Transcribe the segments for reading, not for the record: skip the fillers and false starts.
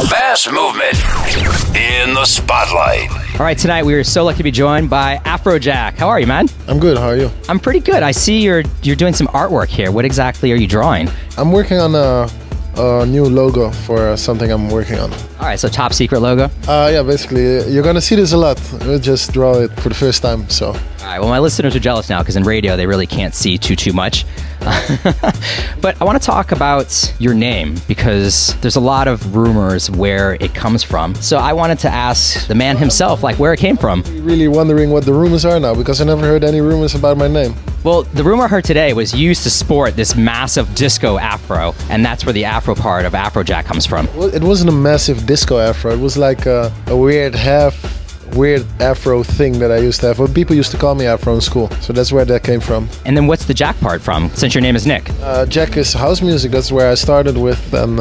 Fast movement in the spotlight. All right, tonight we are so lucky to be joined by Afrojack. How are you, man? I'm good. How are you? I'm pretty good. I see you're doing some artwork here. What exactly are you drawing? I'm working on a new logo for something I'm working on. All right, so top secret logo? Yeah, basically, you're gonna see this a lot. We'll just draw it for the first time, so. All right, well, my listeners are jealous now because in radio they really can't see too much. But I want to talk about your name because there's a lot of rumors where it comes from. So I wanted to ask the man himself, like, where it came from. I'm really wondering what the rumors are now because I never heard any rumors about my name. Well, the rumor I heard today was you used to sport this massive disco afro, and that's where the afro part of Afrojack comes from. Well, it wasn't a massive disco afro. It was like a weird afro thing that I used to have. Well, people used to call me Afro in school, so that's where that came from. And then what's the Jack part from, since your name is Nick? Jack is house music. That's where I started with, and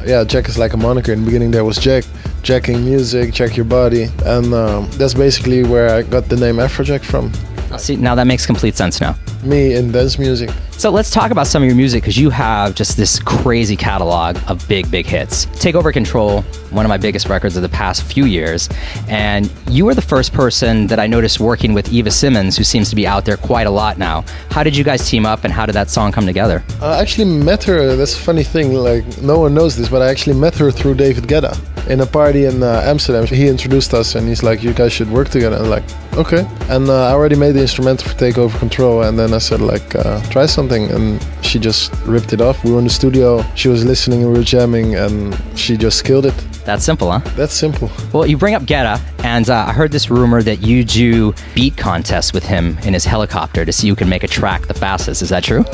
yeah, Jack is like a moniker. In the beginning there was Jack, jacking music, jack your body, and that's basically where I got the name Afrojack from. See, now that makes complete sense now. Me in dance music. So let's talk about some of your music because you have just this crazy catalog of big hits. Take Over Control, one of my biggest records of the past few years. And you were the first person that I noticed working with Eva Simmons, who seems to be out there quite a lot now. How did you guys team up and how did that song come together? I actually met her, that's a funny thing, like no one knows this, but I actually met her through David Guetta. In a party in Amsterdam, he introduced us and he's like, you guys should work together. I'm like, okay. And I already made the instrumental for Take Over Control, and then I said like, try something, and she just ripped it off. We were in the studio, she was listening and we were jamming, and she just killed it. That's simple, huh? That's simple. Well, you bring up Guetta, and I heard this rumor that you do beat contests with him in his helicopter to see who can make a track the fastest. Is that true?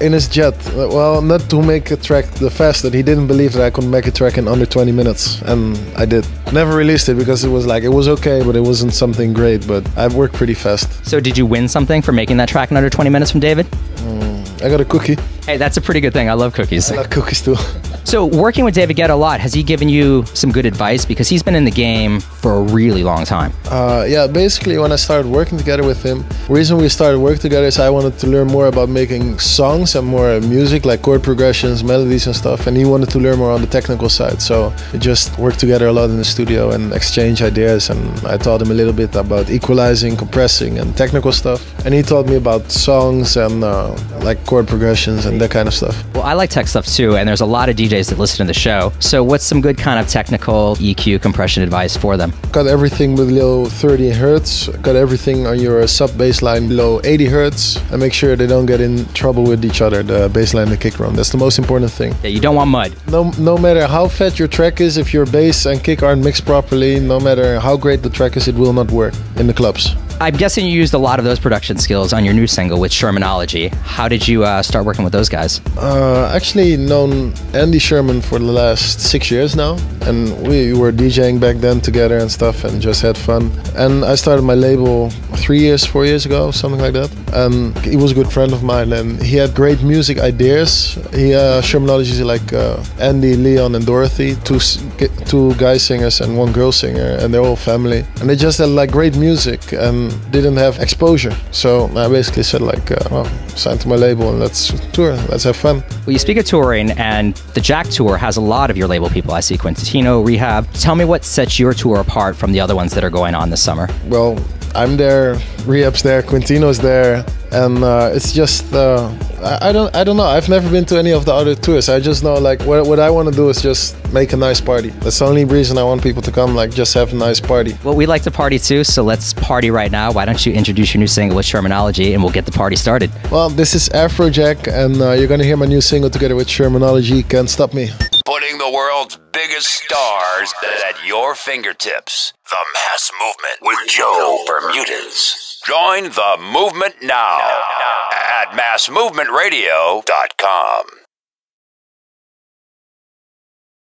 In his jet. Well, not to make a track the fastest. He didn't believe that I could make a track in under 20 minutes, and I did. Never released it because it was like, it was okay, but it wasn't something great, but I've worked pretty fast. So did you win something for making that track in under 20 minutes from David? I got a cookie. Hey, that's a pretty good thing. I love cookies. I like cookies too. So working with David Guetta a lot, has he given you some good advice? Because he's been in the game for a really long time. Yeah, basically when I started working together with him, the reason we started working together is I wanted to learn more about making songs and more music, like chord progressions, melodies and stuff, and he wanted to learn more on the technical side. So we just worked together a lot in the studio and exchange ideas, and I taught him a little bit about equalizing, compressing and technical stuff. And he taught me about songs and like chord progressions and that kind of stuff. Well, I like tech stuff too, and there's a lot of DJs that listen to the show. So what's some good kind of technical EQ compression advice for them? Got everything below 30 hertz, got everything on your sub bass line below 80 hertz, and make sure they don't get in trouble with each other, the bass line and the kick drum. That's the most important thing. Yeah, you don't want mud. No matter how fat your track is, if your bass and kick aren't mixed properly, no matter how great the track is, it will not work in the clubs. I'm guessing you used a lot of those production skills on your new single with Sharminology. How did you start working with those guys? Actually known Andy Sherman for the last 6 years now, and we were DJing back then together and stuff and just had fun. And I started my label 4 years ago, something like that. And he was a good friend of mine and he had great music ideas. Sharminology is like Andy, Leon and Dorothy, two guy singers and one girl singer, and they're all family. And they just had like great music and didn't have exposure. So I basically said like, well, sign to my label and let's tour, let's have fun. Well, you speak of touring, and the Jack Tour has a lot of your label people. I see Quintino, R3hab. Tell me what sets your tour apart from the other ones that are going on this summer. Well, I'm there, R3hab's there, Quintino's there, and it's just I don't know. I've never been to any of the other tours. I just know like what I want to do is just make a nice party. That's the only reason I want people to come, like just have a nice party. Well, we like to party too, so let's party right now. Why don't you introduce your new single with Sharminology and we'll get the party started. Well, this is Afrojack, and you're gonna hear my new single together with Sharminology, Can't Stop Me. Putting the world's biggest stars at your fingertips. The Mass Movement with Joe Bermudez. Join the movement now at massmovementradio.com.